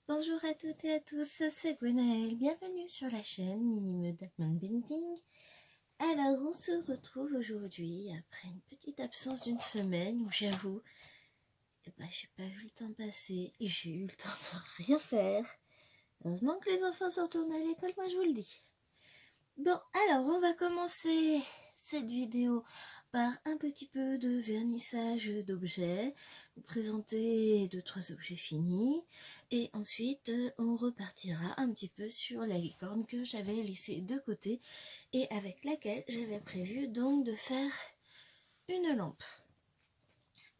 Bonjour à toutes et à tous, c'est Gwenaëlle, bienvenue sur la chaîne Minime Diamond Painting. Alors on se retrouve aujourd'hui après une petite absence d'une semaine où j'avoue, j'ai pas vu le temps passer et j'ai eu le temps de rien faire. Heureusement que les enfants sont retournés à l'école, moi je vous le dis. Bon, alors on va commencer cette vidéo par un petit peu de vernissage d'objets, vous présenter 2-3 objets finis, et ensuite on repartira un petit peu sur la licorne que j'avais laissée de côté et avec laquelle j'avais prévu donc de faire une lampe.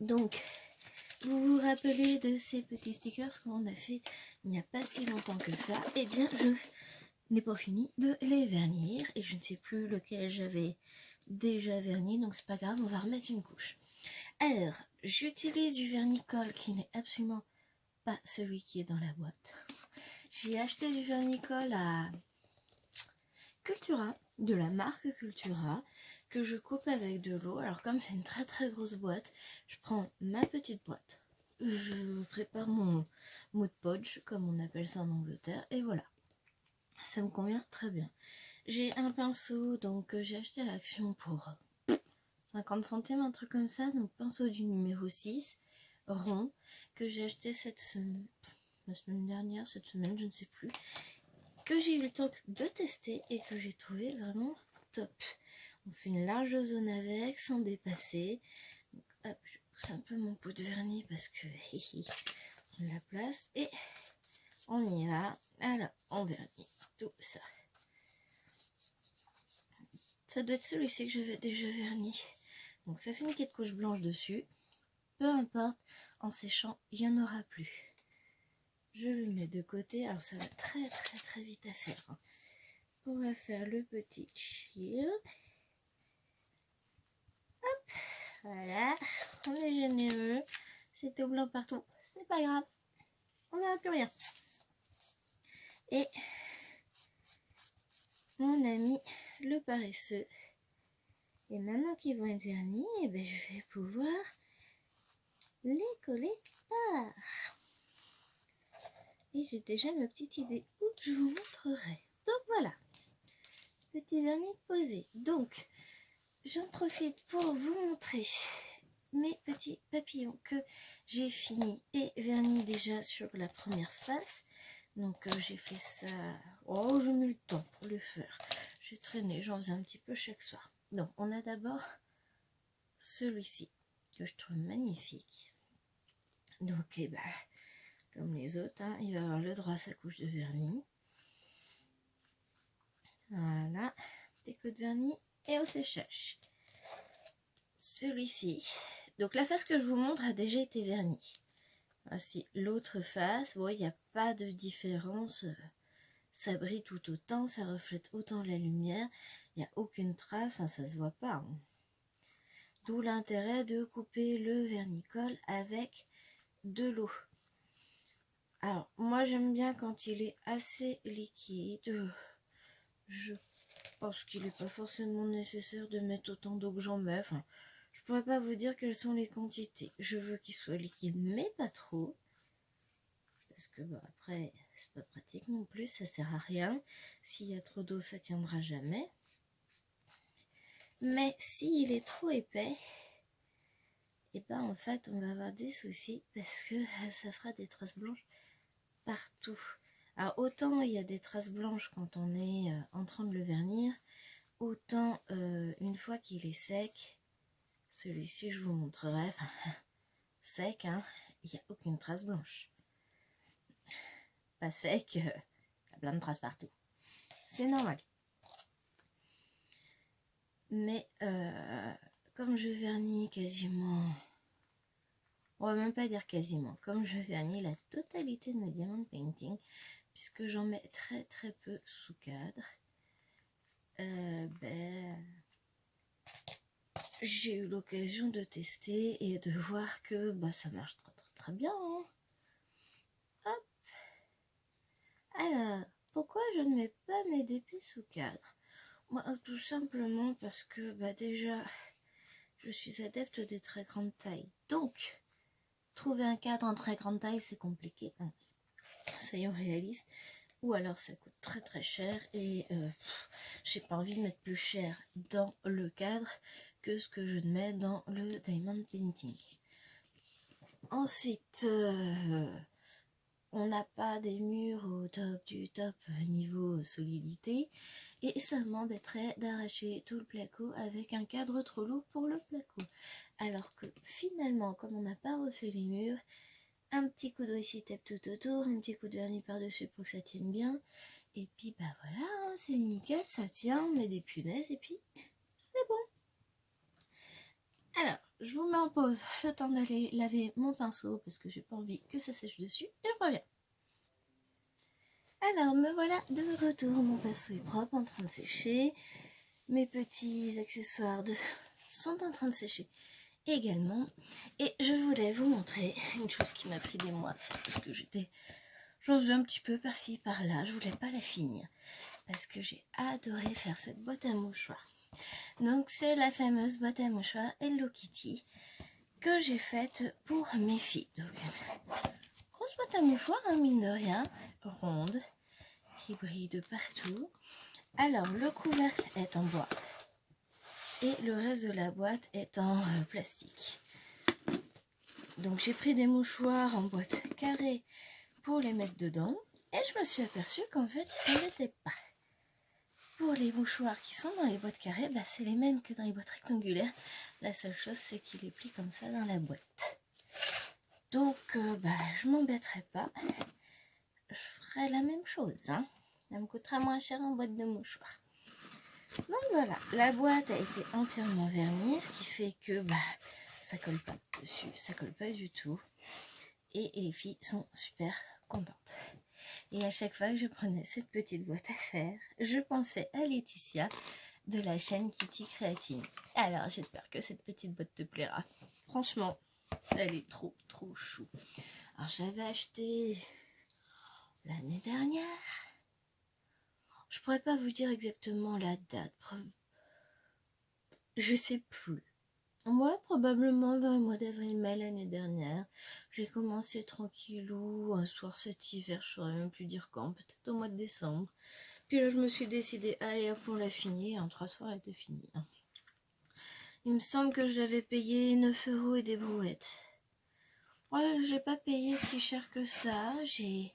Donc, vous vous rappelez de ces petits stickers qu'on a fait il n'y a pas si longtemps que ça? Eh bien, je n'ai pas fini de les vernir et je ne sais plus lequel j'avais déjà verni, donc c'est pas grave, on va remettre une couche. Alors, j'utilise du vernis-colle qui n'est absolument pas celui qui est dans la boîte. J'ai acheté du vernis-colle à Cultura, de la marque Cultura, que je coupe avec de l'eau. Alors comme c'est une très très grosse boîte, je prends ma petite boîte, je prépare mon mood podge comme on appelle ça en Angleterre, et voilà. Ça me convient très bien. J'ai un pinceau donc que j'ai acheté à Action pour 50 centimes, un truc comme ça. Donc pinceau du numéro 6, rond, que j'ai acheté cette semaine, la semaine dernière, cette semaine, je ne sais plus, que j'ai eu le temps de tester et que j'ai trouvé vraiment top. On fait une large zone avec, sans dépasser. Donc, hop, je pousse un peu mon pot de vernis parce que on a la place. Et on y va. Alors, on vernit tout ça. Ça doit être celui-ci que j'avais déjà verni. Donc ça fait une petite couche blanche dessus. Peu importe, en séchant, il n'y en aura plus. Je le mets de côté. Alors ça va très très très vite à faire. On va faire le petit shield. Hop, voilà. On est généreux. C'est tout blanc partout. C'est pas grave. On verra plus rien. Et mon ami le paresseux. Et maintenant qu'ils vont être vernis, eh ben, je vais pouvoir les coller par. Et j'ai déjà ma petite idée où je vous montrerai. Donc voilà, petit vernis posé. Donc, j'en profite pour vous montrer mes petits papillons que j'ai fini et vernis déjà sur la première face. Donc j'ai fait ça, oh j'ai mis le temps pour le faire. J'ai traîné, j'en faisais un petit peu chaque soir. Donc on a d'abord celui-ci que je trouve magnifique. Donc comme les autres, hein, il va avoir le droit à sa couche de vernis. Voilà, petit coup de vernis et au séchage. Celui-ci, donc la face que je vous montre a déjà été vernie. Voici l'autre face, bon, il n'y a pas de différence, ça brille tout autant, ça reflète autant la lumière, il n'y a aucune trace, hein, ça se voit pas. Hein. D'où l'intérêt de couper le vernis-colle avec de l'eau. Alors, moi j'aime bien quand il est assez liquide. Je pense qu'il n'est pas forcément nécessaire de mettre autant d'eau que j'en mets. Enfin, je pourrais pas vous dire quelles sont les quantités. Je veux qu'il soit liquide, mais pas trop. Parce que après, c'est pas pratique non plus, ça sert à rien. S'il y a trop d'eau, ça tiendra jamais. Mais s'il est trop épais, et en fait, on va avoir des soucis parce que ça fera des traces blanches partout. Alors autant il y a des traces blanches quand on est en train de le vernir, autant une fois qu'il est sec, celui-ci je vous montrerai, enfin sec, hein, il n'y a aucune trace blanche. Pas sec, il y a plein de traces partout. C'est normal. Mais comme je vernis quasiment, on va même pas dire quasiment, comme je vernis la totalité de ma diamond painting, puisque j'en mets très très peu sous cadre, j'ai eu l'occasion de tester et de voir que ça marche très très très bien. Hein. Hop. Alors, pourquoi je ne mets pas mes DP sous cadre? Moi, tout simplement parce que déjà, je suis adepte des très grandes tailles. Donc, trouver un cadre en très grande taille, c'est compliqué. Hein. soyons réalistes, ou alors ça coûte très très cher et j'ai pas envie de mettre plus cher dans le cadre que ce que je mets dans le diamond painting. Ensuite, on n'a pas des murs au top du top niveau solidité et ça m'embêterait d'arracher tout le placo avec un cadre trop lourd pour le placo. Alors que finalement, comme on n'a pas refait les murs, un petit coup de washi tape tout autour, un petit coup de vernis par-dessus pour que ça tienne bien. Et puis bah voilà, hein, c'est nickel, ça tient, on met des punaises et puis c'est bon. Alors, je vous mets en pause le temps d'aller laver mon pinceau parce que j'ai pas envie que ça sèche dessus et je reviens. Alors, me voilà de retour, mon pinceau est propre, en train de sécher. Mes petits accessoires sont en train de sécher également. Et je voulais vous montrer une chose qui m'a pris des mois à faire parce que j'en faisais un petit peu par-ci, par-là. Je voulais pas la finir parce que j'ai adoré faire cette boîte à mouchoirs. Donc, c'est la fameuse boîte à mouchoirs Hello Kitty que j'ai faite pour mes filles. Donc, grosse boîte à mouchoirs, hein, mine de rien, ronde, qui brille de partout. Alors, le couvercle est en bois et le reste de la boîte est en plastique. Donc, j'ai pris des mouchoirs en boîte carrée pour les mettre dedans et je me suis aperçue qu'en fait, ça n'était pas. Pour les mouchoirs qui sont dans les boîtes carrées, bah, c'est les mêmes que dans les boîtes rectangulaires. La seule chose, c'est qu'il les plie comme ça dans la boîte. Donc, je m'embêterai pas. Je ferai la même chose. Hein. Ça me coûtera moins cher en boîte de mouchoirs. Donc voilà, la boîte a été entièrement vernie, ce qui fait que ça colle pas dessus, ça colle pas du tout. Et les filles sont super contentes. Et à chaque fois que je prenais cette petite boîte à faire, je pensais à Laetitia de la chaîne Kitty Créatine. Alors j'espère que cette petite boîte te plaira. Franchement, elle est trop chou. Alors j'avais acheté l'année dernière. Je pourrais pas vous dire exactement la date. Je sais plus. Moi, probablement dans le mois d'avril-mai l'année dernière. J'ai commencé tranquillou, un soir cet hiver, je saurais même plus dire quand, peut-être au mois de décembre. Puis là, je me suis décidée, allez hop, on l'a fini. En 3 soirs, elle était finie. Il me semble que je l'avais payé 9 € et des brouettes. Ouais, j'ai pas payé si cher que ça. J'ai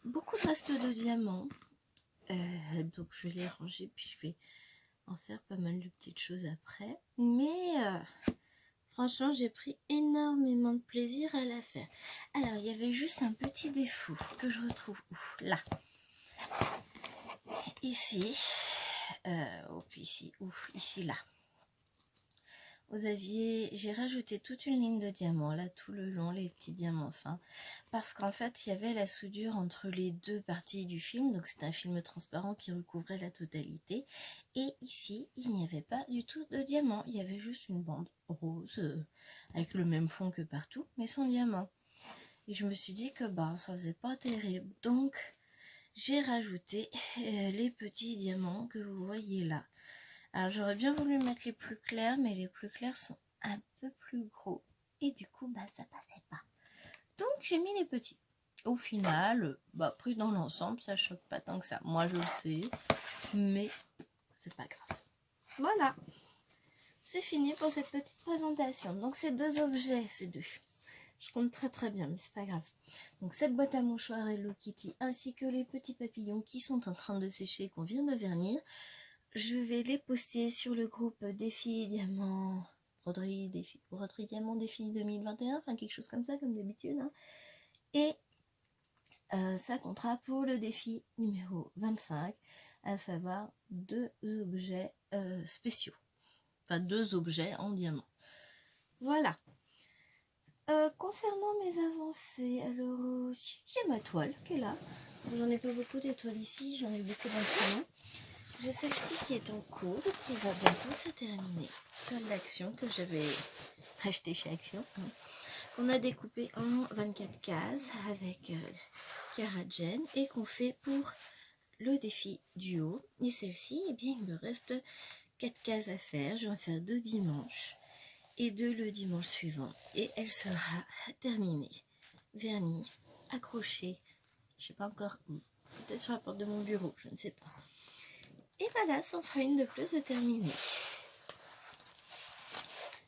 beaucoup de restes de diamants. Donc je vais les ranger, puis je vais en faire pas mal de petites choses après. Mais franchement, j'ai pris énormément de plaisir à la faire. Alors, il y avait juste un petit défaut que je retrouve là. Ici, ici, là. J'ai rajouté toute une ligne de diamants, là, tout le long, les petits diamants fins, parce qu'en fait, il y avait la soudure entre les deux parties du film, donc c'est un film transparent qui recouvrait la totalité, et ici, il n'y avait pas du tout de diamants, il y avait juste une bande rose, avec le même fond que partout, mais sans diamant. Et je me suis dit que ça faisait pas terrible, donc j'ai rajouté les petits diamants que vous voyez là. Alors j'aurais bien voulu mettre les plus clairs, mais les plus clairs sont un peu plus gros. Et du coup, ça passait pas. Donc j'ai mis les petits. Au final, pris dans l'ensemble, ça choque pas tant que ça. Moi je le sais, mais c'est pas grave. Voilà. C'est fini pour cette petite présentation. Donc ces deux objets, c'est deux. Je compte très bien, mais c'est pas grave. Donc cette boîte à mouchoirs Hello Kitty, ainsi que les petits papillons qui sont en train de sécher, qu'on vient de vernir. Je vais les poster sur le groupe Défi Diamant, Broderie Diamant Défi 2021, enfin quelque chose comme ça, comme d'habitude. Hein. Et ça comptera pour le défi numéro 25, à savoir 2 objets spéciaux. Enfin, 2 objets en diamant. Voilà. Concernant mes avancées, alors, j'ai ma toile qui est là. J'en ai pas beaucoup d'étoiles ici, j'en ai beaucoup dans le salon. J'ai celle-ci qui est en cours, qui va bientôt se terminer. Toile d'Action que j'avais acheté chez Action, qu'on a découpé en 24 cases avec Karajen et qu'on fait pour le défi duo. Et celle-ci, il me reste 4 cases à faire. Je vais en faire 2 dimanches et 2 le dimanche suivant. Et elle sera terminée, vernie, accrochée Je sais pas encore où. Peut-être sur la porte de mon bureau, je ne sais pas. Et voilà, ça en fera une de plus de terminée.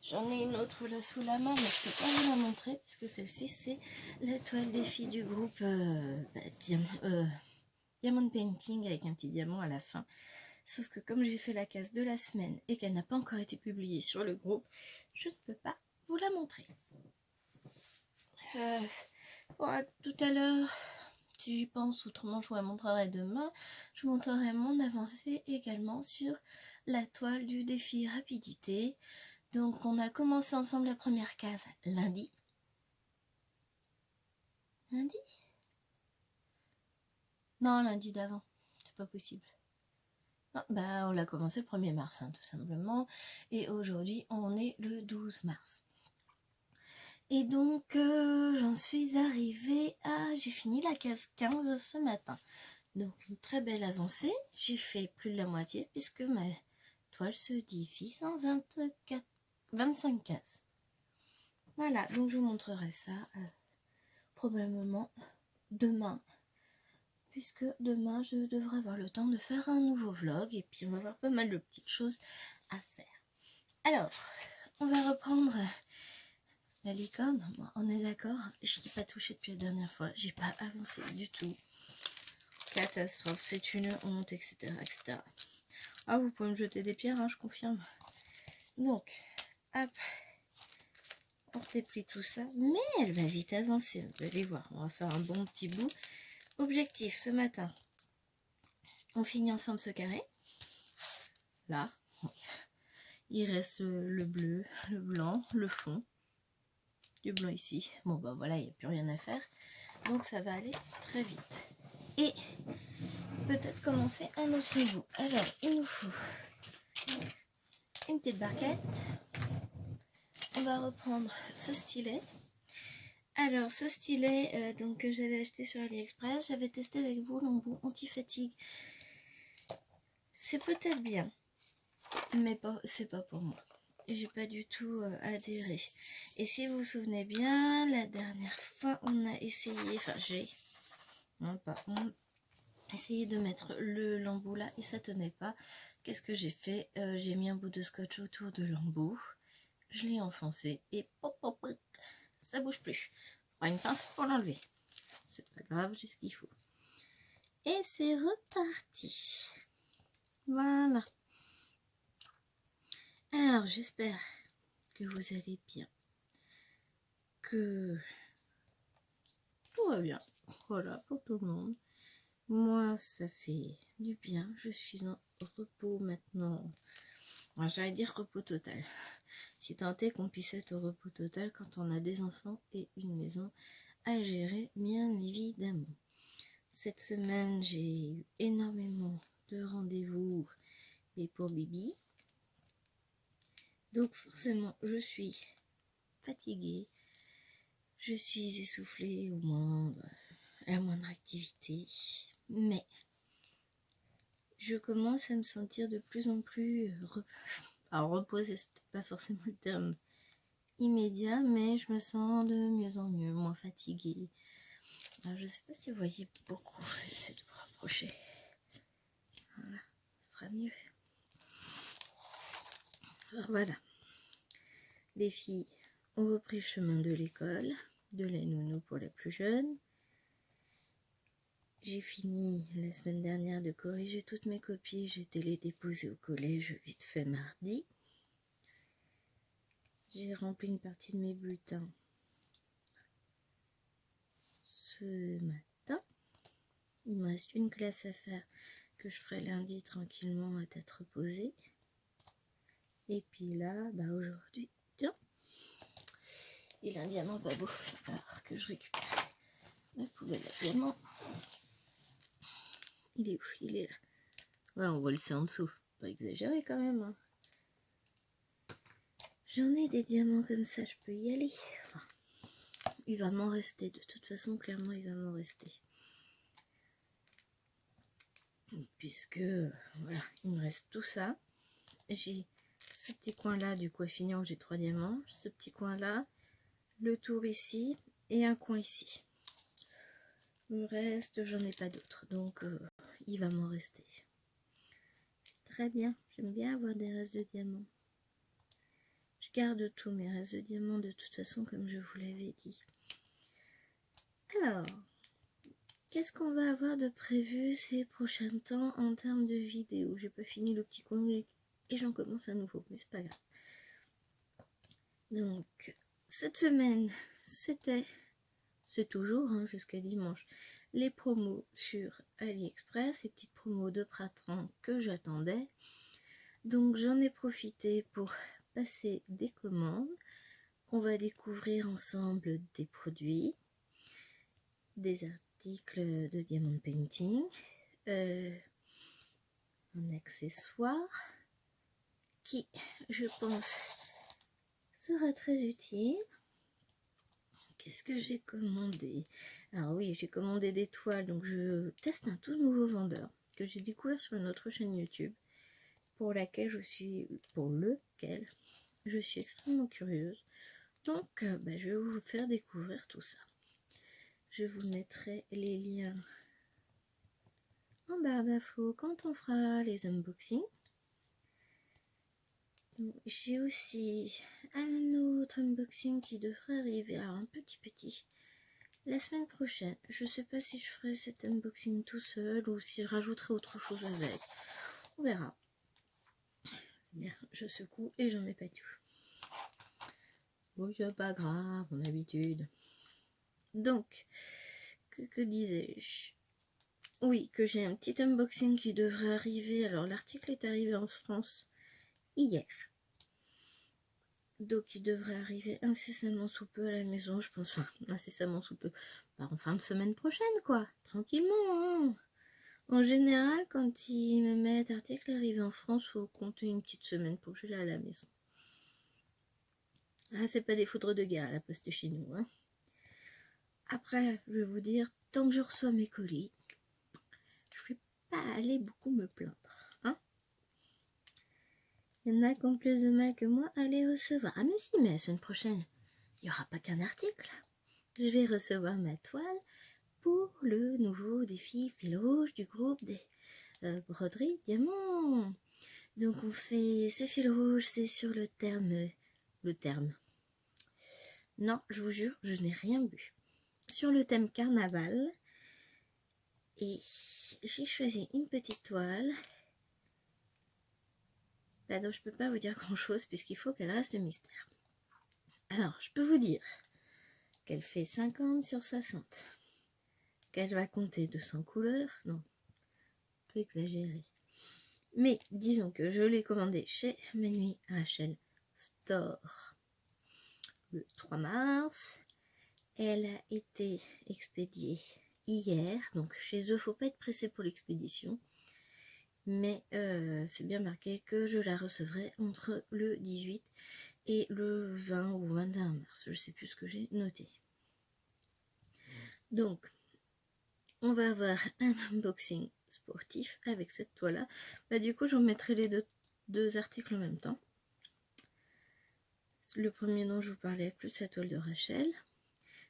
J'en ai une autre là sous la main, mais je ne peux pas vous la montrer puisque celle-ci c'est la toile des filles du groupe Diamond Painting avec un petit diamant à la fin. Sauf que comme j'ai fait la case de la semaine et qu'elle n'a pas encore été publiée sur le groupe, je ne peux pas vous la montrer. Bon, tout à l'heure, si j'y pense, autrement je vous la montrerai demain, je vous montrerai mon avancée également sur la toile du défi rapidité. Donc on a commencé ensemble la première case lundi. Lundi? Non, lundi d'avant, c'est pas possible. Non, bah on l'a commencé le 1er mars, hein, tout simplement. Et aujourd'hui, on est le 12 mars. Et donc, j'en suis arrivée à... J'ai fini la case 15 ce matin. Donc, une très belle avancée. J'ai fait plus de la moitié puisque ma toile se divise en 25 cases. Voilà, donc je vous montrerai ça probablement demain. Puisque demain, je devrais avoir le temps de faire un nouveau vlog. Et puis, on va avoir pas mal de petites choses à faire. Alors, on va reprendre... La licorne, bon, on est d'accord, je n'y ai pas touché depuis la dernière fois, j'ai pas avancé du tout. Catastrophe, c'est une honte, etc., etc. Ah, vous pouvez me jeter des pierres, hein, je confirme. Donc, hop, on déplie tout ça, mais elle va vite avancer, vous allez voir, on va faire un bon petit bout. Objectif, ce matin, on finit ensemble ce carré. Là, il reste le bleu, le blanc, le fond. Du blanc ici. Bon, bah voilà, il n'y a plus rien à faire. Donc, ça va aller très vite. Et peut-être commencer un autre niveau. Alors, il nous faut une petite barquette. On va reprendre ce stylet. Alors, ce stylet donc, que j'avais acheté sur AliExpress, j'avais testé avec vous l'embout anti-fatigue. C'est peut-être bien, mais c'est pas pour moi. J'ai pas du tout adhéré. Et si vous vous souvenez bien, la dernière fois, on a essayé, enfin j'ai, non pas on, essayé de mettre l'embout là et ça tenait pas. Qu'est-ce que j'ai fait? J'ai mis un bout de scotch autour de l'embout, je l'ai enfoncé et pop, pop, pop, ça bouge plus. On prend une pince pour l'enlever. C'est pas grave, j'ai ce qu'il faut. Et c'est reparti. Voilà. Alors j'espère que vous allez bien, que tout va bien. Voilà, pour tout le monde. Moi, ça fait du bien. Je suis en repos maintenant. J'allais dire repos total. Si tant est qu'on puisse être au repos total quand on a des enfants et une maison à gérer, bien évidemment. Cette semaine, j'ai eu énormément de rendez-vous et pour Bibi. Donc forcément, je suis fatiguée. Je suis essoufflée à la moindre activité. Mais je commence à me sentir de plus en plus alors reposer, c'est peut-être pas forcément le terme immédiat, mais je me sens de mieux en mieux, moins fatiguée. Alors, je sais pas si vous voyez beaucoup, j'essaie de vous rapprocher. Voilà, ce sera mieux. Alors, voilà. Les filles ont repris le chemin de l'école, de la nounou pour les plus jeunes. J'ai fini la semaine dernière de corriger toutes mes copies, j'ai été les déposer au collège vite fait mardi. J'ai rempli une partie de mes bulletins ce matin. Il me reste une classe à faire que je ferai lundi tranquillement à tête reposée. Et puis là, bah aujourd'hui, tiens, il a un diamant pas beau. Alors que je récupère la poubelle à diamant. Il est où? Il est là. Ouais, on voit le C en dessous. Pas exagéré quand même. Hein. J'en ai des diamants comme ça, je peux y aller. Enfin, il va m'en rester. De toute façon, clairement, il va m'en rester. Puisque, voilà, il me reste tout ça. J'ai ce petit coin là du coiffignon où j'ai 3 diamants. Ce petit coin là, le tour ici et un coin ici. Le reste, j'en ai pas d'autres, donc il va m'en rester. Très bien, j'aime bien avoir des restes de diamants. Je garde tous mes restes de diamants de toute façon, comme je vous l'avais dit. Alors, qu'est-ce qu'on va avoir de prévu ces prochains temps en termes de vidéos? J'ai pas fini le petit congé et j'en commence à nouveau, mais c'est pas grave. Donc, cette semaine, c'est toujours, jusqu'à dimanche, les promos sur AliExpress, les petites promos de printemps que j'attendais. Donc, j'en ai profité pour passer des commandes. On va découvrir ensemble des produits, des articles de diamond painting, un accessoire qui, je pense, sera très utile. Qu'est-ce que j'ai commandé? Alors oui, j'ai commandé des toiles, donc je teste un tout nouveau vendeur que j'ai découvert sur une autre chaîne YouTube pour lequel je suis extrêmement curieuse. Donc je vais vous faire découvrir tout ça. Je vous mettrai les liens en barre d'infos quand on fera les unboxings. J'ai aussi un autre unboxing qui devrait arriver, alors un petit, la semaine prochaine. Je sais pas si je ferai cet unboxing tout seul ou si je rajouterai autre chose avec. On verra. C'est bien, je secoue et j'en mets pas tout. Bon, c'est pas grave, mon habitude. Donc, que disais-je? Oui, que j'ai un petit unboxing qui devrait arriver. Alors, l'article est arrivé en France hier. Donc il devrait arriver incessamment sous peu à la maison, je pense, enfin incessamment sous peu, en fin de semaine prochaine quoi, tranquillement. En général, quand ils me mettent article arrivé en France, faut compter une petite semaine pour que je l'ai à la maison. Ah, c'est pas des foudres de guerre à la poste chez nous. Après, je vais vous dire, tant que je reçois mes colis, je vais pas aller beaucoup me plaindre. Il y en a qui ont plus de mal que moi à les recevoir. Ah mais si, mais la semaine prochaine, il n'y aura pas qu'un article. Je vais recevoir ma toile pour le nouveau défi fil rouge du groupe des broderies diamants. Donc on fait ce fil rouge, c'est sur le terme. Non, je vous jure, je n'ai rien bu. Sur le thème carnaval. Et j'ai choisi une petite toile. Là, donc je peux pas vous dire grand chose puisqu'il faut qu'elle reste mystère. Alors, je peux vous dire qu'elle fait 50 sur 60. Qu'elle va compter 200 couleurs. Non, un peu exagéré. Mais disons que je l'ai commandée chez Manuel Rachel Store le 3 mars. Elle a été expédiée hier. Donc chez eux, faut pas être pressé pour l'expédition. Mais c'est bien marqué que je la recevrai entre le 18 et le 20 ou 21 mars. Je sais plus ce que j'ai noté. Donc, on va avoir un unboxing sportif avec cette toile-là. Du coup, je mettrai les deux articles en même temps. Le premier dont je vous parlais, plus la toile de Rachel,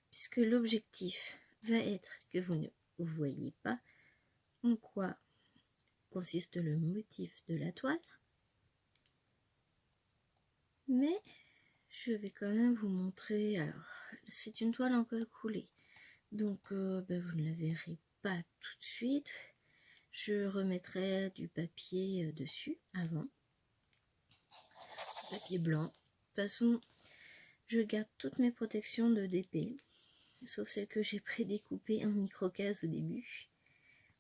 puisque l'objectif va être que vous ne voyez pas en quoi consiste le motif de la toile. Mais je vais quand même vous montrer. Alors, c'est une toile en colle coulé, donc vous ne la verrez pas tout de suite. Je remettrai du papier dessus avant, papier blanc. De toute façon, je garde toutes mes protections de DP, sauf celles que j'ai prédécoupées en micro-cases au début.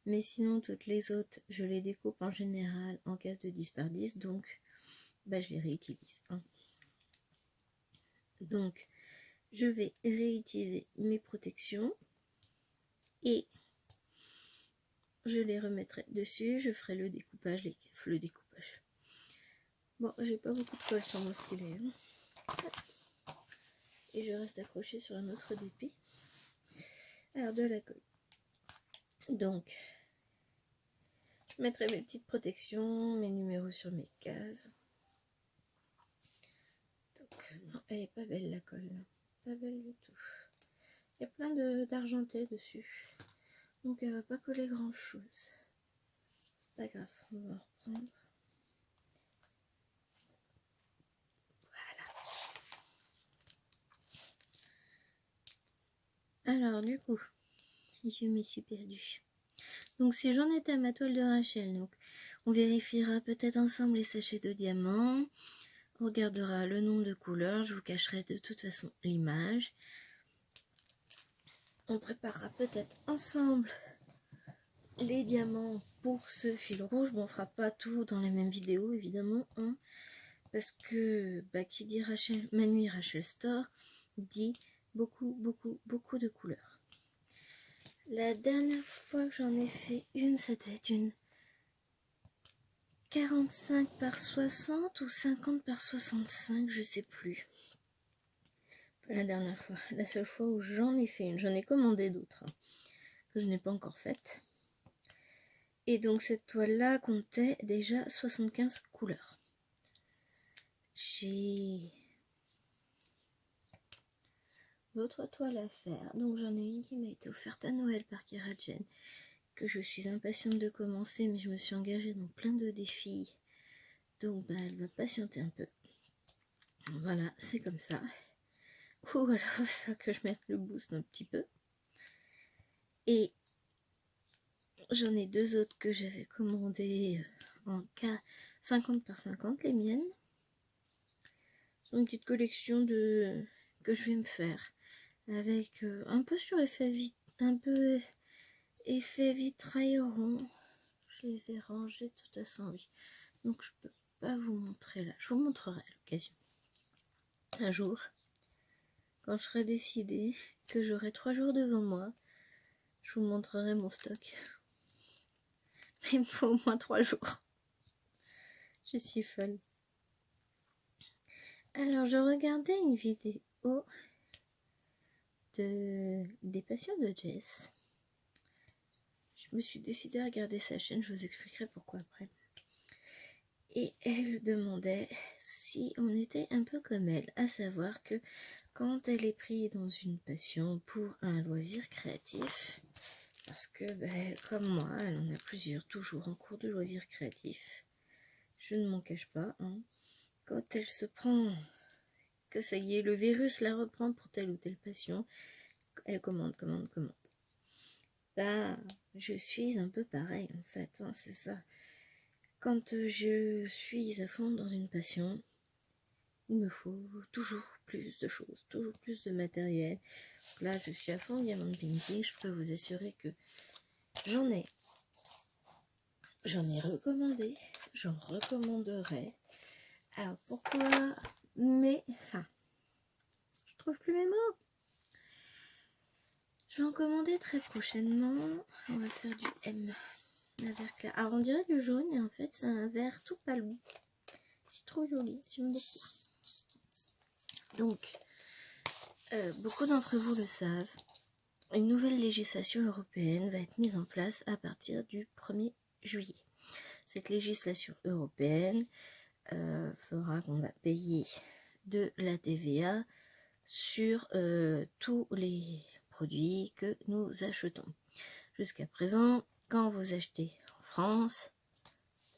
Mais sinon, toutes les autres, je les découpe en général en cases de 10 par 10, donc je les réutilise. Donc, je vais réutiliser mes protections et je les remettrai dessus. Je ferai le découpage, Bon, j'ai pas beaucoup de colle sur mon stylet. Et je reste accrochée sur un autre DP. Alors, de la colle. Donc, je mettrai mes petites protections, mes numéros sur mes cases. Donc, non, elle est pas belle la colle. Pas belle du tout. Il y a plein d'argenté dessus. Donc elle va pas coller grand chose. C'est pas grave, on va reprendre. Voilà. Alors du coup, je me suis perdue. Donc si j'en étais à ma toile de Rachel, donc on vérifiera peut-être ensemble les sachets de diamants. On regardera le nombre de couleurs. Je vous cacherai de toute façon l'image. On préparera peut-être ensemble les diamants pour ce fil rouge. Bon, on fera pas tout dans la même vidéo évidemment, hein, parce que qui dit Rachel, Manu Rachel Store dit beaucoup de couleurs. La dernière fois que j'en ai fait une, ça devait être une 45 par 60 ou 50 par 65, je sais plus. La dernière fois, la seule fois où j'en ai fait une, j'en ai commandé d'autres, hein, que je n'ai pas encore faites. Et donc cette toile-là comptait déjà 75 couleurs. J'ai d'autres toiles à faire. Donc j'en ai une qui m'a été offerte à Noël par Kerajen, que je suis impatiente de commencer, mais je me suis engagée dans plein de défis. Donc elle va patienter un peu. Voilà, c'est comme ça. Ou alors il va falloir que je mette le boost un petit peu. Et j'en ai deux autres que j'avais commandées en cas 50 par 50, les miennes. C'est une petite collection que je vais me faire. Avec un peu sur effet vitrail rond. Je les ai rangés de toute façon, oui. Donc je peux pas vous montrer là. Je vous montrerai à l'occasion. Un jour, quand je serai décidée que j'aurai 3 jours devant moi, je vous montrerai mon stock. Mais il me faut au moins 3 jours. Je suis folle. Alors je regardais une vidéo des passions de Jess. Je me suis décidée à regarder sa chaîne, je vous expliquerai pourquoi après. Et elle demandait si on était un peu comme elle, à savoir que quand elle est prise dans une passion pour un loisir créatif, parce que comme moi, elle en a plusieurs, toujours en cours de loisirs créatifs, je ne m'en cache pas, hein, quand elle se prend, que ça y est, le virus la reprend pour telle ou telle passion, elle commande. Je suis un peu pareil en fait, hein, c'est ça. Quand je suis à fond dans une passion, il me faut toujours plus de choses, toujours plus de matériel. Là, je suis à fond diamant painting, je peux vous assurer que j'en ai recommandé, j'en recommanderai. Alors pourquoi je trouve plus mes mots. Je vais en commander très prochainement. On va faire du M. Un vert clair. Alors on dirait du jaune et en fait c'est un vert tout pâle. C'est trop joli, j'aime beaucoup. Donc, beaucoup d'entre vous le savent, une nouvelle législation européenne va être mise en place à partir du 1er juillet. Cette législation européenne fera qu'on va payer de la TVA sur tous les produits que nous achetons. Jusqu'à présent, quand vous achetez en France,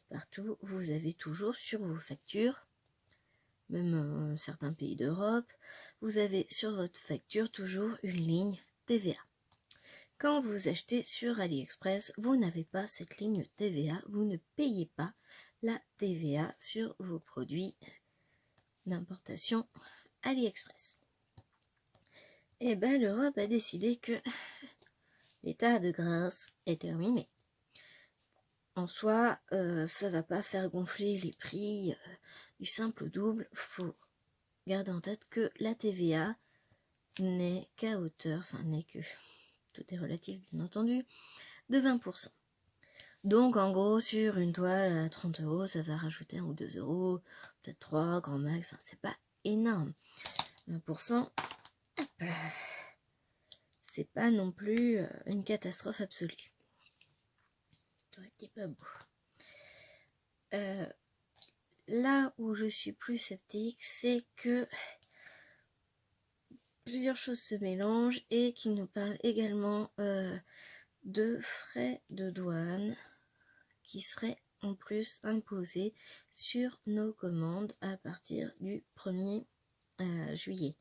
partout, vous avez toujours sur vos factures, même certains pays d'Europe, vous avez sur votre facture toujours une ligne TVA. Quand vous achetez sur AliExpress, vous n'avez pas cette ligne TVA, vous ne payez pas la TVA sur vos produits d'importation AliExpress. Et l'Europe a décidé que l'état de grâce est terminé. En soi, ça va pas faire gonfler les prix du simple au double. Faut garder en tête que la TVA n'est qu'à hauteur, tout est relatif bien entendu, de 20%. Donc en gros, sur une toile à 30 €, ça va rajouter 1 ou 2 €, peut-être 3, grand max, c'est pas énorme. 20%, c'est pas non plus une catastrophe absolue. Ça aurait été pas beau. Là où je suis plus sceptique, c'est que plusieurs choses se mélangent et qu'il nous parle également de frais de douane qui seraient en plus imposés sur nos commandes à partir du 1er juillet.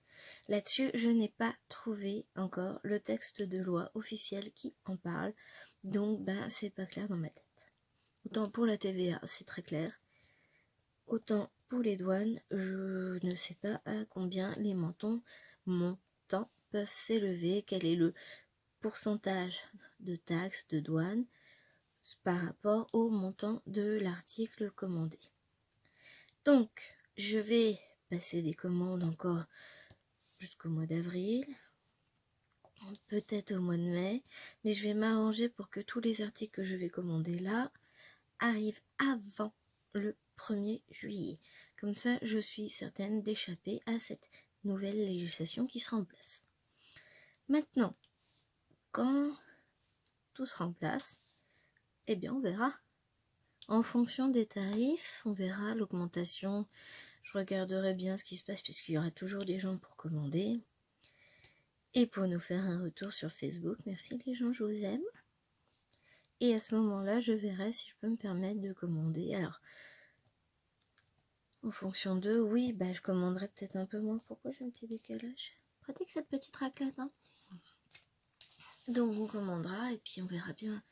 Là-dessus, je n'ai pas trouvé encore le texte de loi officiel qui en parle, donc c'est pas clair dans ma tête. Autant pour la TVA, c'est très clair, autant pour les douanes, je ne sais pas à combien les montants peuvent s'élever, quel est le pourcentage de taxes de douane par rapport au montant de l'article commandé. Donc, je vais passer des commandes encore jusqu'au mois d'avril, peut-être au mois de mai, mais je vais m'arranger pour que tous les articles que je vais commander là arrivent avant le 1er juillet. Comme ça, je suis certaine d'échapper à cette nouvelle législation qui sera en place. Maintenant, quand tout sera en place, eh bien on verra. En fonction des tarifs, on verra l'augmentation. Je regarderai bien ce qui se passe puisqu'il y aura toujours des gens pour commander. Et pour nous faire un retour sur Facebook, merci les gens, je vous aime. Et à ce moment-là, je verrai si je peux me permettre de commander. Alors, en fonction d'eux, oui, je commanderai peut-être un peu moins. Pourquoi j'ai un petit décalage? Pratique cette petite raclette, hein. Donc on commandera et puis on verra bien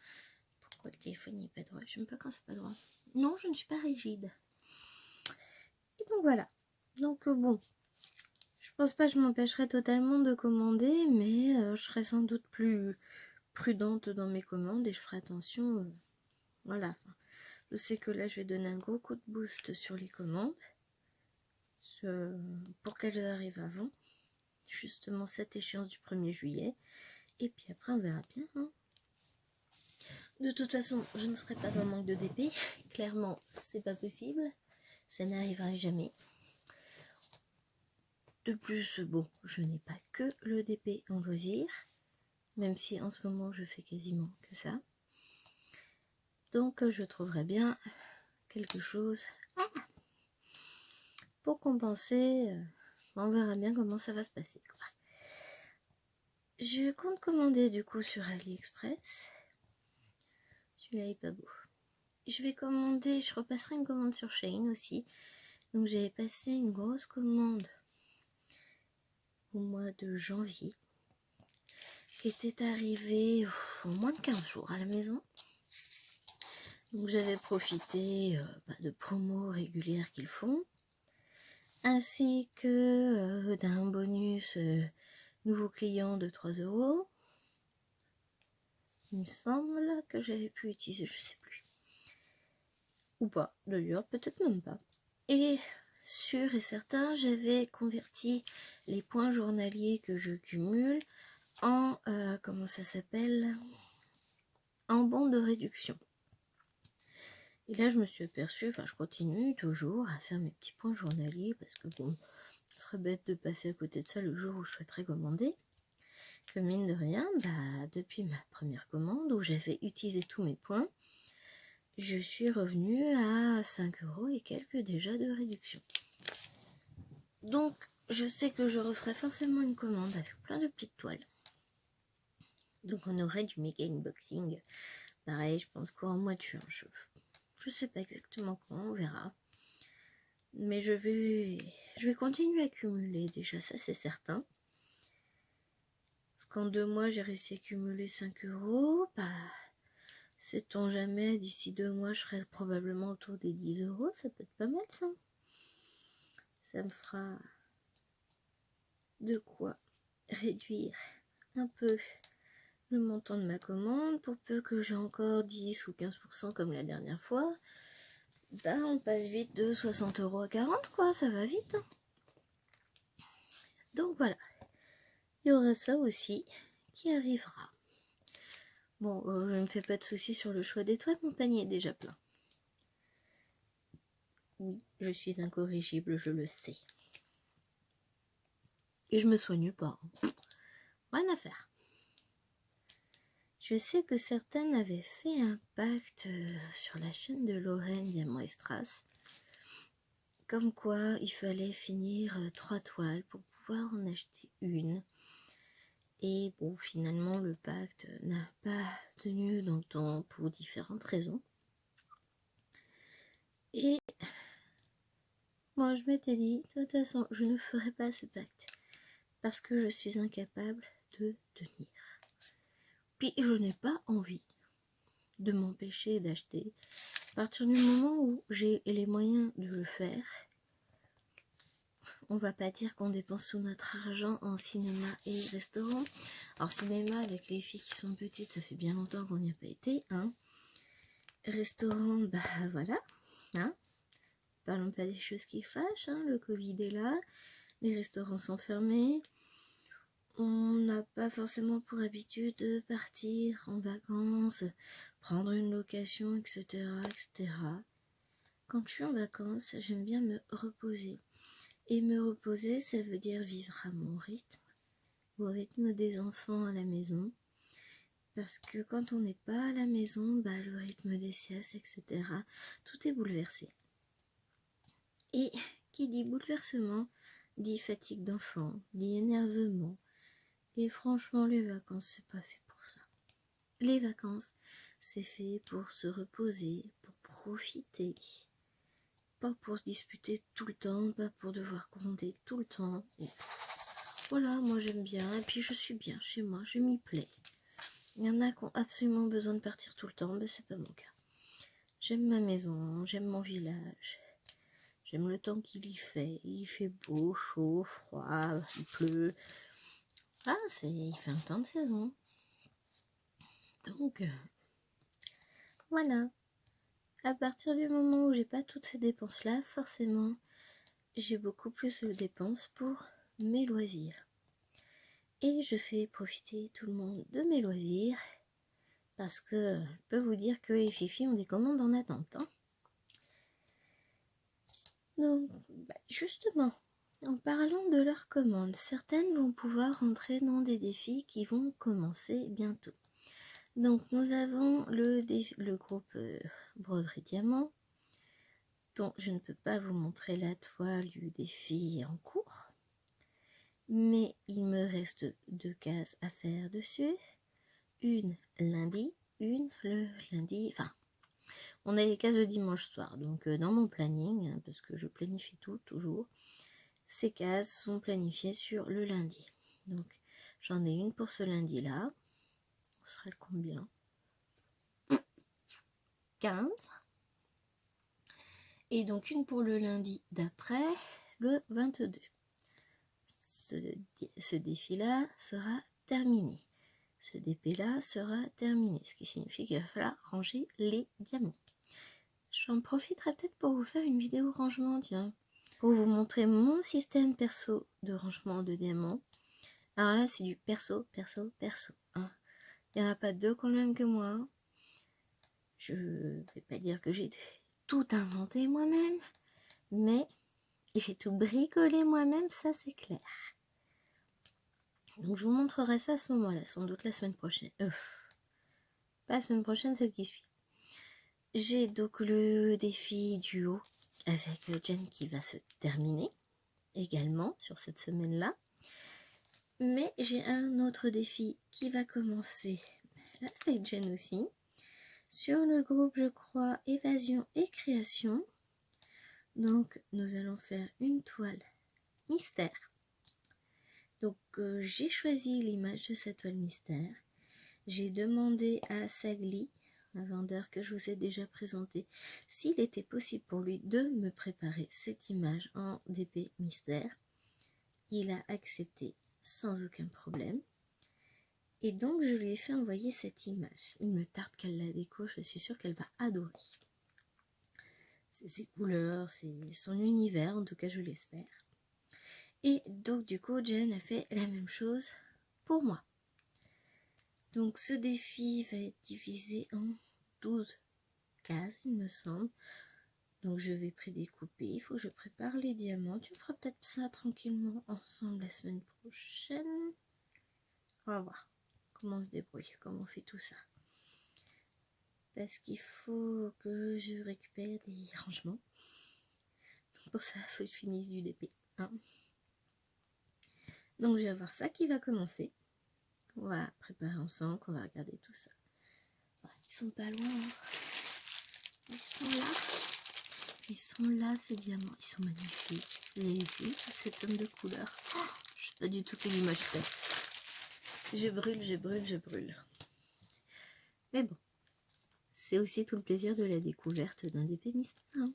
pourquoi le téléphone n'est pas droit. Je n'aime pas quand c'est pas droit. Non, je ne suis pas rigide. Et donc voilà. Donc bon, je pense pas que je m'empêcherai totalement de commander, mais je serai sans doute plus prudente dans mes commandes et je ferai attention. Voilà. Je sais que là, je vais donner un gros coup de boost sur les commandes pour qu'elles arrivent avant justement cette échéance du 1er juillet. Et puis après, on verra bien. Hein. De toute façon, je ne serai pas en manque de DP. Clairement, c'est pas possible. Ça n'arrivera jamais. De plus, bon, je n'ai pas que le DP en loisir. Même si en ce moment, je fais quasiment que ça. Donc, je trouverai bien quelque chose pour compenser. On verra bien comment ça va se passer, quoi. Je compte commander du coup sur AliExpress. Celui-là est pas beau. Je vais commander, je repasserai une commande sur Shein aussi. Donc j'avais passé une grosse commande au mois de janvier qui était arrivée en moins de 15 jours à la maison. Donc j'avais profité de promos régulières qu'ils font, ainsi que d'un bonus nouveau client de 3 €. Il me semble que j'avais pu utiliser, je sais plus. Ou pas, d'ailleurs, peut-être même pas. Et sûr et certain, j'avais converti les points journaliers que je cumule en, comment ça s'appelle, en bons de réduction. Et là, je me suis aperçue, je continue toujours à faire mes petits points journaliers parce que bon, ce serait bête de passer à côté de ça le jour où je souhaiterais commander. Que mine de rien, depuis ma première commande où j'avais utilisé tous mes points, je suis revenue à 5 € et quelques déjà de réduction. Donc, je sais que je referai forcément une commande avec plein de petites toiles. Donc, on aurait du méga unboxing. Pareil, je pense qu'en mois de juin, je sais pas exactement quand, on verra. Mais je vais continuer à cumuler déjà, ça c'est certain. Parce qu'en 2 mois, j'ai réussi à cumuler 5 €. Sait-on jamais, d'ici 2 mois, je serai probablement autour des 10 €. Ça peut être pas mal, ça. Ça me fera de quoi réduire un peu le montant de ma commande. Pour peu que j'ai encore 10 ou 15% comme la dernière fois, on passe vite de 60 € à 40, quoi. Ça va vite. Hein. Donc voilà. Il y aura ça aussi qui arrivera. Bon, je ne me fais pas de soucis sur le choix des toiles, mon panier est déjà plein. Oui, je suis incorrigible, je le sais. Et je me soigne pas. Rien à faire. Je sais que certaines avaient fait un pacte sur la chaîne de Lorraine Diamant Strass. Comme quoi, il fallait finir 3 toiles pour pouvoir en acheter une. Et bon, finalement, le pacte n'a pas tenu dans le temps pour différentes raisons. Et moi, je m'étais dit, de toute façon, je ne ferai pas ce pacte parce que je suis incapable de tenir. Puis, je n'ai pas envie de m'empêcher d'acheter. À partir du moment où j'ai les moyens de le faire, on va pas dire qu'on dépense tout notre argent en cinéma et restaurant. Alors, cinéma, avec les filles qui sont petites, ça fait bien longtemps qu'on n'y a pas été, hein. Restaurant, bah voilà, hein. Parlons pas des choses qui fâchent, hein. Le Covid est là, les restaurants sont fermés, on n'a pas forcément pour habitude de partir en vacances, prendre une location, etc., etc. Quand je suis en vacances, j'aime bien me reposer. Et me reposer, ça veut dire vivre à mon rythme, au rythme des enfants à la maison. Parce que quand on n'est pas à la maison, bah, le rythme des siestes, etc., tout est bouleversé. Et qui dit bouleversement, dit fatigue d'enfant, dit énervement. Et franchement, les vacances, c'est pas fait pour ça. Les vacances, c'est fait pour se reposer, pour profiter. Pas pour se disputer tout le temps, pas pour devoir gronder tout le temps. Et voilà, moi j'aime bien, et puis je suis bien chez moi, je m'y plais. Il y en a qui ont absolument besoin de partir tout le temps, mais c'est pas mon cas. J'aime ma maison, j'aime mon village, j'aime le temps qu'il y fait. Il fait beau, chaud, froid, il pleut. Ah, il fait un temps de saison. Donc, voilà. À partir du moment où j'ai pas toutes ces dépenses-là, forcément, j'ai beaucoup plus de dépenses pour mes loisirs. Et je fais profiter tout le monde de mes loisirs, parce que je peux vous dire que les fifis ont des commandes en attente. Hein. Donc, justement, en parlant de leurs commandes, certaines vont pouvoir rentrer dans des défis qui vont commencer bientôt. Donc, nous avons le groupe Broderie Diamant, dont je ne peux pas vous montrer la toile du défi en cours, mais il me reste 2 cases à faire dessus, une lundi, une le lundi, enfin, on a les cases le dimanche soir, donc dans mon planning, hein, parce que je planifie tout, toujours, ces cases sont planifiées sur le lundi. Donc, j'en ai une pour ce lundi-là, on sera le combien ? 15. Et donc une pour le lundi d'après, le 22. Ce défi-là sera terminé. Ce DP-là sera terminé, ce qui signifie qu'il va falloir ranger les diamants. J'en profiterai peut-être pour vous faire une vidéo rangement, tiens, pour vous montrer mon système perso de rangement de diamants. Alors là, c'est du perso, perso, perso. Hein. Il n'y en a pas deux qui ont le même que moi. Je vais pas dire que j'ai tout inventé moi-même, mais j'ai tout bricolé moi-même, ça c'est clair. Donc je vous montrerai ça à ce moment-là, sans doute la semaine prochaine. Pas la semaine prochaine, celle qui suit. J'ai donc le défi duo avec Jen qui va se terminer également sur cette semaine-là. Mais j'ai un autre défi qui va commencer avec Jen aussi. Sur le groupe, je crois, Évasion et Création. Donc, nous allons faire une toile mystère. Donc, j'ai choisi l'image de cette toile mystère. J'ai demandé à Sagli, un vendeur que je vous ai déjà présenté, s'il était possible pour lui de me préparer cette image en DP mystère. Il a accepté sans aucun problème. Et donc, je lui ai fait envoyer cette image. Il me tarde qu'elle la découvre, je suis sûre qu'elle va adorer. C'est ses couleurs, c'est son univers, en tout cas je l'espère. Et donc du coup, Jen a fait la même chose pour moi. Donc ce défi va être divisé en 12 cases, il me semble. Donc je vais prédécouper, il faut que je prépare les diamants. Tu feras peut-être ça tranquillement ensemble la semaine prochaine. On va voir comment on se débrouille, comment on fait tout ça. Parce qu'il faut que je récupère des rangements. Donc pour ça, il faut que je finisse du DP. Hein. Donc je vais avoir ça qui va commencer. On va préparer ensemble, on va regarder tout ça. Ils sont pas loin, hein. Ils sont là. Ils sont là, ces diamants. Ils sont magnifiques. Vous avez vu toute cette tonne de couleurs? Oh, je sais pas du tout quelle image c'est. Je brûle, je brûle, je brûle. Mais bon, c'est aussi tout le plaisir de la découverte d'un d'épée mystère. Hein.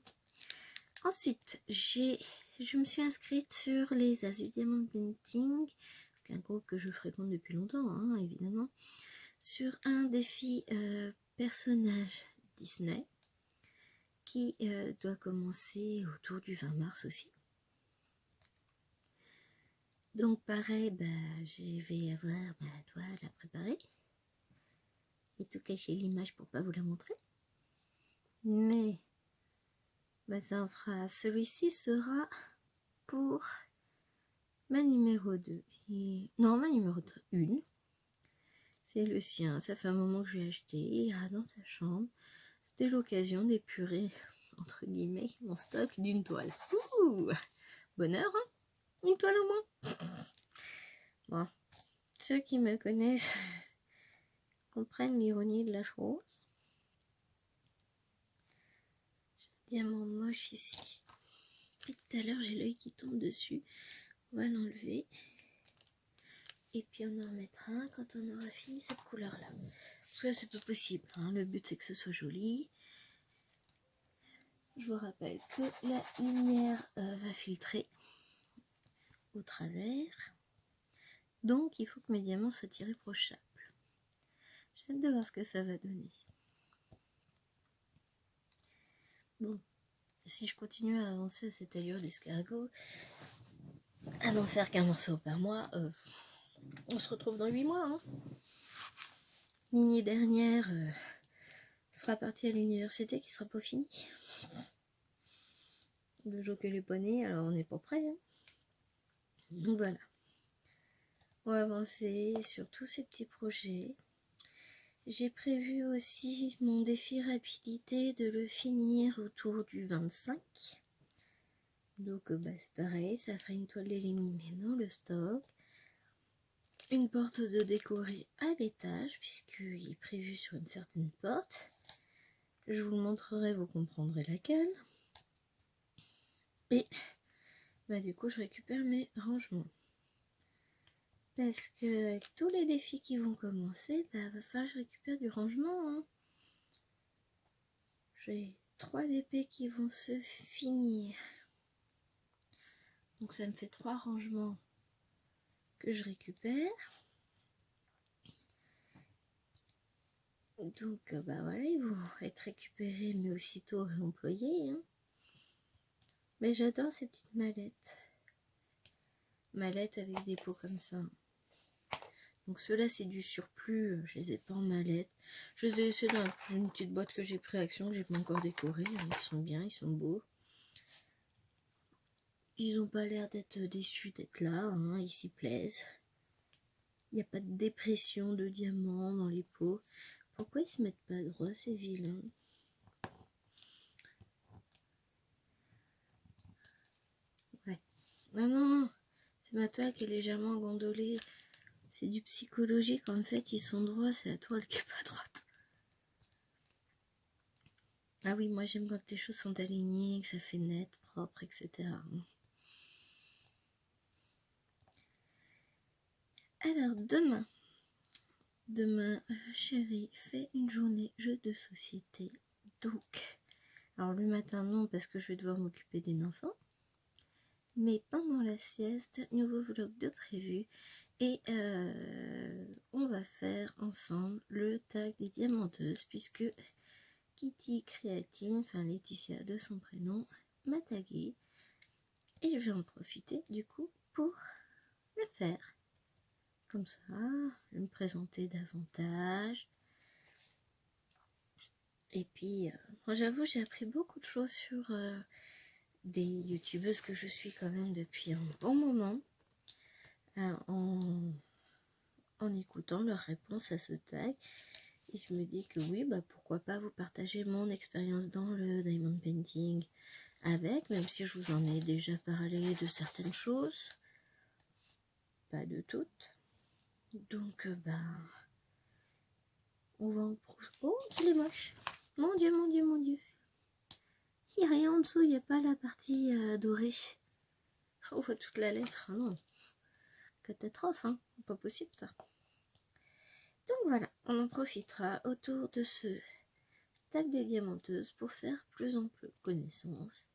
Ensuite, je me suis inscrite sur les As du Diamond Painting, un groupe que je fréquente depuis longtemps, hein, évidemment, sur un défi personnage Disney qui doit commencer autour du 20 mars aussi. Donc pareil, je vais avoir ma toile à préparer. J'ai tout caché l'image pour pas vous la montrer. Mais ça en fera. Celui-ci sera pour ma numéro 2. Non, ma numéro 1. C'est le sien. Ça fait un moment que je l'ai acheté. Il ira dans sa chambre. C'était l'occasion d'épurer, entre guillemets, mon stock d'une toile. Ouh, bonheur, hein? Une toile en moins. Bon, ceux qui me connaissent comprennent l'ironie de la chose. J'ai un diamant moche ici. Et tout à l'heure, j'ai l'œil qui tombe dessus. On va l'enlever. Et puis on en remettra un quand on aura fini cette couleur-là. Parce que là, c'est pas possible. Hein. Le but, c'est que ce soit joli. Je vous rappelle que la lumière va filtrer au travers. Donc, il faut que mes diamants soient irréprochables. J'ai hâte de voir ce que ça va donner. Bon, si je continue à avancer à cette allure d'escargot, à n'en faire qu'un morceau par mois, on se retrouve dans 8 mois. Hein. Mini dernière sera partie à l'université qui sera pas finie. Le jour que les poneys, alors on n'est pas prêt. Hein. Donc voilà. On va avancer sur tous ces petits projets. J'ai prévu aussi mon défi rapidité de le finir autour du 25. Donc c'est pareil, ça fera une toile éliminée dans le stock. Une porte de décorer à l'étage, puisqu'il est prévu sur une certaine porte. Je vous le montrerai, vous comprendrez laquelle. Et du coup, je récupère mes rangements. Parce que avec tous les défis qui vont commencer, va falloir que je récupère du rangement. Hein. J'ai 3 épées qui vont se finir. Donc ça me fait 3 rangements que je récupère. Donc voilà, ils vont être récupérés mais aussitôt réemployés. Hein. Mais j'adore ces petites mallettes. Mallettes avec des pots comme ça. Donc ceux-là c'est du surplus, je les ai pas en mallette. Je les ai laissés dans une petite boîte que j'ai pris à Action, que j'ai pas encore décorée. Ils sont bien, ils sont beaux. Ils ont pas l'air d'être déçus d'être là, hein, ils s'y plaisent. Il n'y a pas de dépression de diamants dans les pots. Pourquoi ils se mettent pas droit ces vilains? Ouais. Non, c'est ma toile qui est légèrement gondolée. C'est du psychologique, en fait, ils sont droits, c'est la toile qui est pas droite. Ah oui, moi j'aime quand les choses sont alignées, que ça fait net, propre, etc. Alors, demain, chérie, fait une journée jeu de société. Donc, alors le matin non, parce que je vais devoir m'occuper des enfants. Mais pendant la sieste, nouveau vlog de prévu. Et on va faire ensemble le tag des diamanteuses, puisque Kitty Créatine, enfin Laetitia de son prénom, m'a tagué. Et je vais en profiter du coup pour le faire. Comme ça, je vais me présenter davantage. Et puis, moi j'avoue, j'ai appris beaucoup de choses sur des youtubeuses que je suis quand même depuis un bon moment. En écoutant leurs réponses à ce tag. Et je me dis que oui, pourquoi pas vous partager mon expérience dans le diamond painting avec, même si je vous en ai déjà parlé de certaines choses. Pas de toutes. Donc, on va en profiter. Oh, qu'il est moche! Mon Dieu, mon Dieu, mon Dieu! Il n'y a rien en dessous, il n'y a pas la partie dorée. On voit toute la lettre. Ah non, catastrophe, hein, pas possible ça. Donc voilà, on en profitera autour de ce tag des diamanteuses pour faire plus en plus connaissance.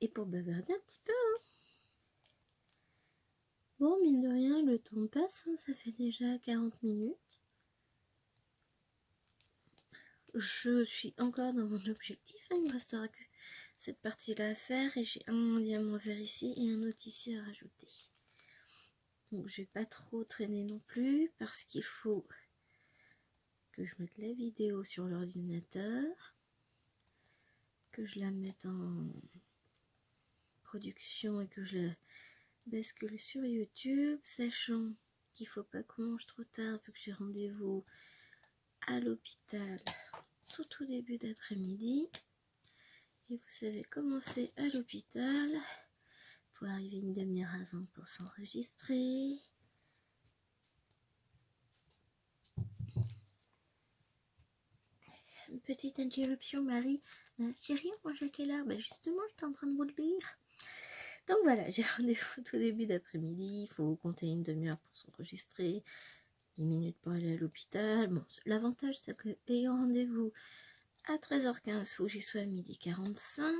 Et pour bavarder un petit peu. Hein. Bon, mine de rien, le temps passe, hein, ça fait déjà 40 minutes. Je suis encore dans mon objectif, hein, il me restera que cette partie-là à faire et j'ai un diamant vert ici et un autre ici à rajouter. Donc je vais pas trop traîner non plus parce qu'il faut que je mette la vidéo sur l'ordinateur, que je la mette en production et que je la bascule sur YouTube, sachant qu'il faut pas qu'on mange trop tard vu que j'ai rendez-vous à l'hôpital tout au début d'après-midi. Et vous savez comment c'est à l'hôpital. Il faut arriver une demi-heure avant pour s'enregistrer. Une petite interruption, Marie. Chérie, on mange à quelle heure? Justement, j'étais en train de vous le dire. Donc voilà, j'ai rendez-vous tout début d'après-midi. Il faut compter une demi-heure pour s'enregistrer. 10 minutes pour aller à l'hôpital. Bon, l'avantage, c'est que ayant rendez-vous à 13h15, il faut que j'y sois à 12h45.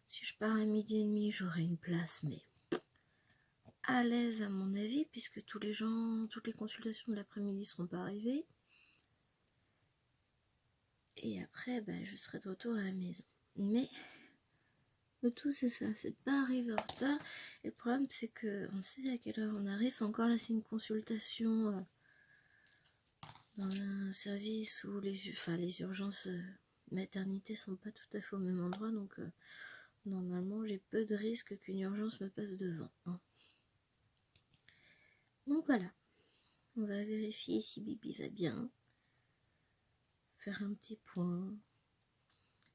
Si je pars à 12h30, j'aurai une place, mais à l'aise à mon avis, puisque toutes les consultations de l'après-midi ne seront pas arrivées. Et après, je serai de retour à la maison. Mais le tout, c'est ça, c'est de pas arriver en retard. Et le problème, c'est qu'on sait à quelle heure on arrive. Encore là, c'est une consultation dans un service où les urgences maternité sont pas tout à fait au même endroit. Donc, normalement, j'ai peu de risques qu'une urgence me passe devant. Hein. Donc voilà, on va vérifier si Bibi va bien. Faire un petit point.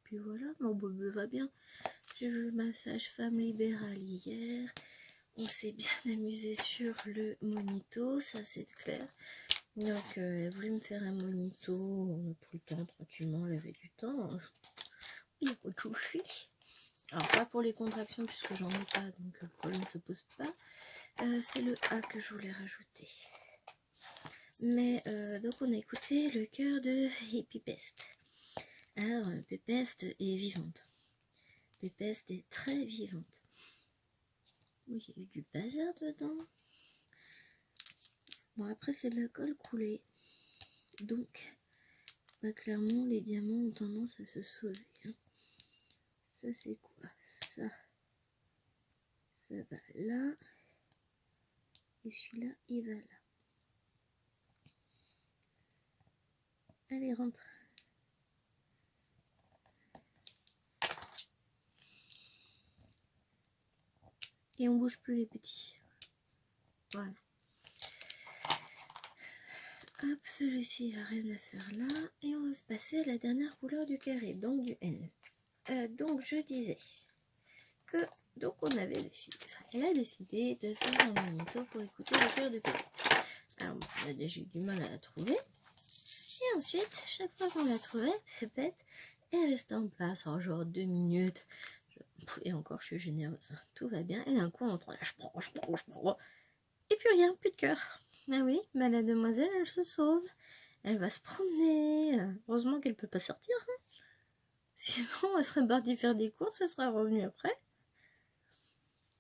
Puis voilà, mon bébé va bien. J'ai vu ma sage-femme libérale hier. On s'est bien amusé sur le monito, ça c'est clair. Donc elle a voulu me faire un monito. On a pris le temps tranquillement, elle avait du temps. Il n'y a pas de souci. Alors pas pour les contractions puisque j'en ai pas, donc le problème ne se pose pas. C'est le A que je voulais rajouter. Mais donc on a écouté le cœur de Pépeste. Alors Pépeste est vivante. Pépeste est très vivante. Oui, il y a eu du bazar dedans. Bon après c'est de la colle coulée. Donc clairement les diamants ont tendance à se sauver. Hein. Ça c'est quoi? Ça va là. Et celui-là il va là. Allez rentre. Et on bouge plus les petits. Voilà. Hop, celui-ci, il n'y a rien à faire là. Et on va passer à la dernière couleur du carré, donc du N. Donc je disais que on avait décidé, elle a décidé de faire un monito pour écouter le cœur de Pépette. Alors bon, on a déjà eu du mal à la trouver. Et ensuite, chaque fois qu'on la trouvait, Pépette est restée en place, en genre 2 minutes. Et encore, je suis généreuse. Tout va bien. Et d'un coup, on entend là, je prends. Et puis rien, plus de cœur. Ah oui, mais la demoiselle, elle se sauve. Elle va se promener. Heureusement qu'elle peut pas sortir. Hein. Sinon, elle serait partie faire des courses, elle serait revenue après.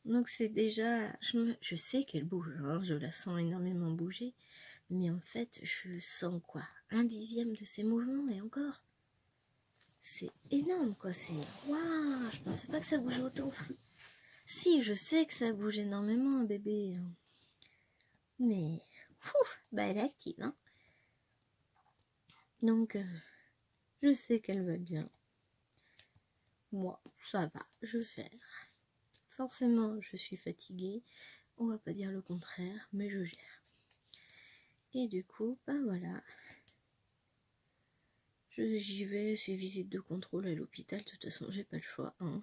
Donc c'est déjà... Je sais qu'elle bouge, hein, je la sens énormément bouger. Mais en fait, je sens quoi? 1/10 de ses mouvements et encore. C'est énorme quoi, c'est... Waouh, je pensais pas que ça bougeait autant. Enfin, si, je sais que ça bouge énormément, bébé. Mais... elle est active, hein. Donc, je sais qu'elle va bien. Moi, ça va, je gère. Forcément, je suis fatiguée. On va pas dire le contraire, mais je gère. Et du coup, voilà. J'y vais, c'est visite de contrôle à l'hôpital. De toute façon, j'ai pas le choix. Hein.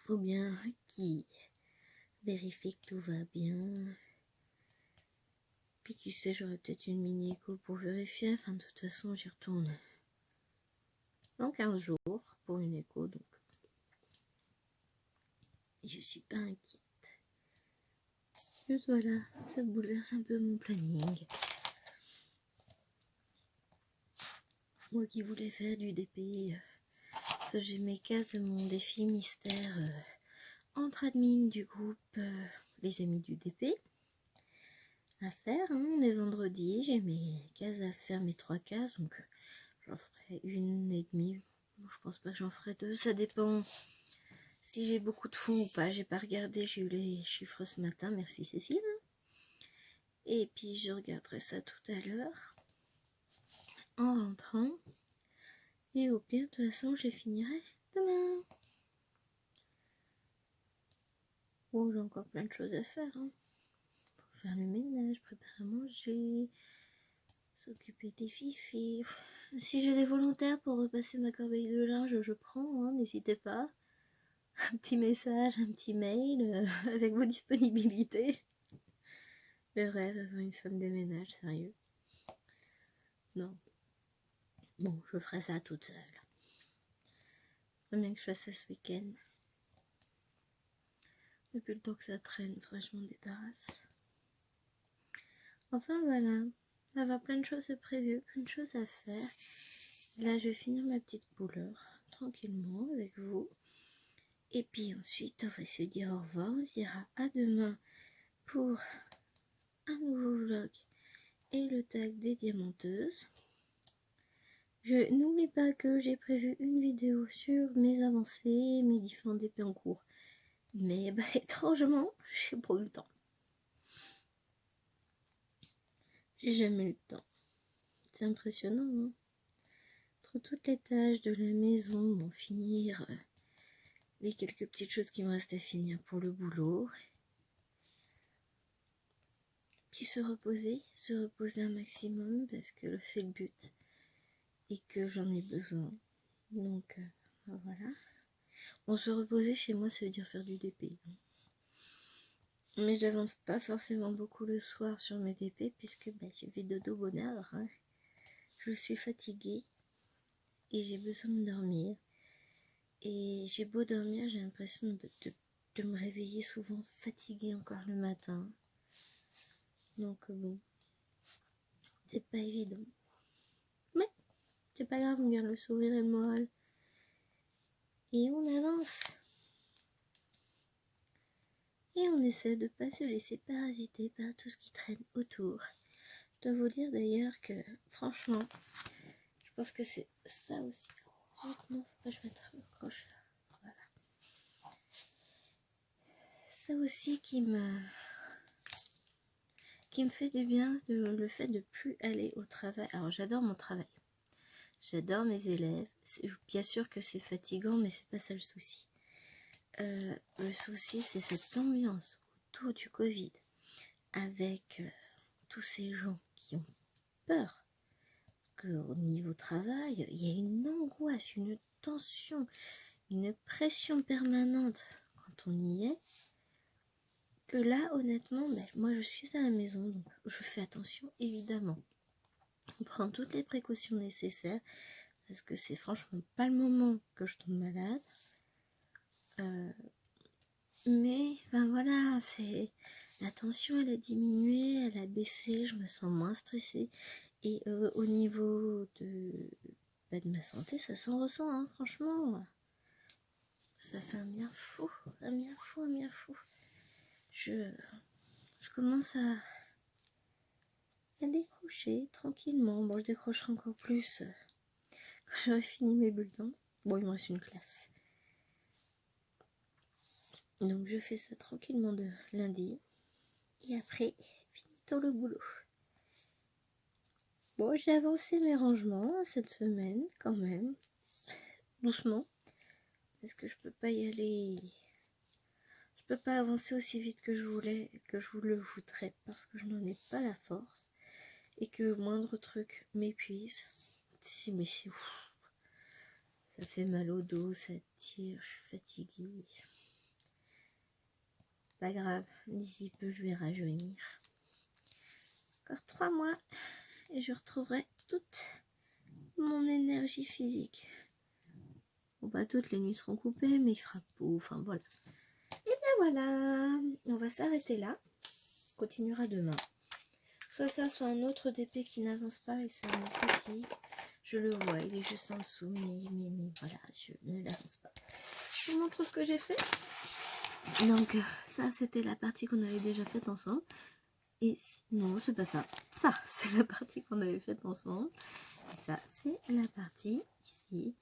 faut bien qu'il vérifie que tout va bien. Puis tu sais, j'aurai peut-être une mini écho pour vérifier. Enfin, de toute façon, j'y retourne dans 15 jours pour une écho, donc je suis pas inquiète. Juste voilà, ça bouleverse un peu mon planning. Moi qui voulais faire du DP, j'ai mes cases de mon défi mystère entre admin du groupe Les Amis du DP à faire. On est vendredi, j'ai mes cases à faire, mes 3 cases, donc j'en ferai 1,5. Je pense pas que j'en ferai 2, ça dépend si j'ai beaucoup de fonds ou pas. J'ai pas regardé, j'ai eu les chiffres ce matin, merci Cécile. Et puis je regarderai ça tout à l'heure en rentrant. Et au pire, de toute façon, je finirai demain. Bon, j'ai encore plein de choses à faire. Pour faire le ménage, préparer à manger, s'occuper des fifis. Si j'ai des volontaires pour repasser ma corbeille de linge, je prends, n'hésitez pas. Un petit message, un petit mail avec vos disponibilités. Le rêve avant une femme de ménage, sérieux. Non. Bon, je ferai ça toute seule. Faut bien que je fasse ça ce week-end. Depuis le temps que ça traîne, faudrait que je m'en débarrasse. Enfin voilà, il y avoir plein de choses prévues, plein de choses à faire. Là, je vais finir ma petite couleur tranquillement avec vous. Et puis ensuite, on va se dire au revoir. On se dira à demain pour un nouveau vlog et le tag des diamanteuses. Je n'oublie pas que j'ai prévu une vidéo sur mes avancées, mes différents DP en cours. Mais étrangement, j'ai pas eu le temps. J'ai jamais eu le temps. C'est impressionnant, hein. Entre toutes les tâches de la maison, bon, finir les quelques petites choses qui me restent à finir pour le boulot. Puis se reposer un maximum parce que c'est le but et que j'en ai besoin. Donc voilà. Bon, se reposer chez moi, ça veut dire faire du DP. Mais j'avance pas forcément beaucoup le soir sur mes DP puisque j'ai fait dodo bonheur. Je suis fatiguée et j'ai besoin de dormir. Et j'ai beau dormir, j'ai l'impression de me réveiller souvent fatiguée encore le matin. Donc bon, c'est pas évident. Mais c'est pas grave, on garde le sourire et le moral. Et on avance. Et on essaie de pas se laisser parasiter par tout ce qui traîne autour. Je dois vous dire d'ailleurs que, franchement, je pense que c'est ça aussi. Oh, non, faut pas que je mette le croche. Voilà. Ça aussi qui me fait du bien, le fait de plus aller au travail. Alors j'adore mon travail. J'adore mes élèves. Bien sûr que c'est fatigant, mais c'est pas ça le souci. Le souci, c'est cette ambiance autour du Covid, avec tous ces gens qui ont peur qu'au niveau travail, il y a une angoisse, une tension, une pression permanente quand on y est, que là, honnêtement, moi je suis à la maison, donc je fais attention, évidemment. On prend toutes les précautions nécessaires, parce que c'est franchement pas le moment que je tombe malade. Mais voilà, la tension elle a diminué, elle a baissé, je me sens moins stressée. Et au niveau de ma santé, ça s'en ressent, hein, franchement. Ça fait un bien fou, un bien fou, un bien fou. Je commence à décrocher tranquillement. Bon, je décrocherai encore plus quand j'aurai fini mes bulletins. Bon, il me reste une classe. Donc je fais ça tranquillement de lundi. Et après, finito le boulot. Bon, j'ai avancé mes rangements cette semaine, quand même. Doucement. Parce que je peux pas y aller. Je peux pas avancer aussi vite que je voulais, que je le voudrais, parce que je n'en ai pas la force. Et que moindre truc m'épuise. Mais c'est ouf. Ça fait mal au dos, ça tire, je suis fatiguée. pas grave, d'ici peu je vais rajeunir. Encore 3 mois et je retrouverai toute mon énergie physique. Bon, pas toutes les nuits seront coupées, mais il fera beau, enfin voilà. Et bien voilà, on va s'arrêter là. On continuera demain. Soit ça, soit un autre DP qui n'avance pas et ça me fatigue. Je le vois, il est juste en dessous, mais voilà, je ne l'avance pas. Je vous montre ce que j'ai fait. Donc ça, c'était la partie qu'on avait déjà faite ensemble. Et non, c'est pas ça. Ça, c'est la partie qu'on avait faite ensemble. Et ça, c'est la partie ici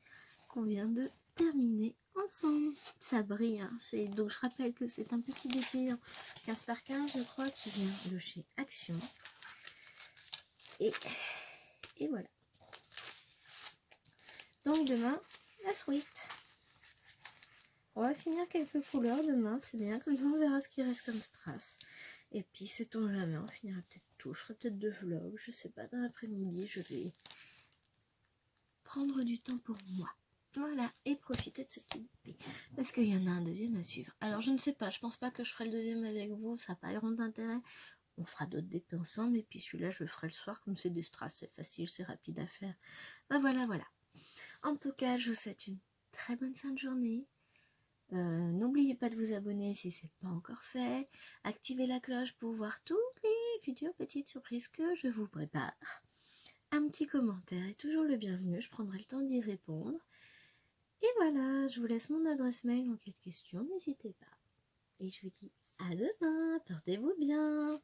qu'on vient de terminer ensemble. Ça brille, hein. Donc je rappelle que c'est un petit DP 15 par 15, je crois, qui vient de chez Action. Et voilà. Donc demain, la suite. On va finir quelques couleurs demain, c'est bien, comme ça on verra ce qui reste comme strass. Et puis sait-on jamais, on finira peut-être tout. Je ferai peut-être 2 vlogs, je sais pas, dans l'après-midi, je vais prendre du temps pour moi. Voilà, et profiter de ce petit DP. Parce qu'il y en a un deuxième à suivre. Alors je ne sais pas, je pense pas que je ferai le deuxième avec vous, ça n'a pas grand d'intérêt. On fera d'autres DP ensemble, et puis celui-là je le ferai le soir, comme c'est des strass, c'est facile, c'est rapide à faire. Ben voilà. En tout cas, je vous souhaite une très bonne fin de journée. N'oubliez pas de vous abonner si ce n'est pas encore fait. Activez la cloche pour voir toutes les futures petites surprises que je vous prépare. Un petit commentaire est toujours le bienvenu, je prendrai le temps d'y répondre. Et voilà, je vous laisse mon adresse mail en cas de questions, n'hésitez pas. Et je vous dis à demain, portez-vous bien.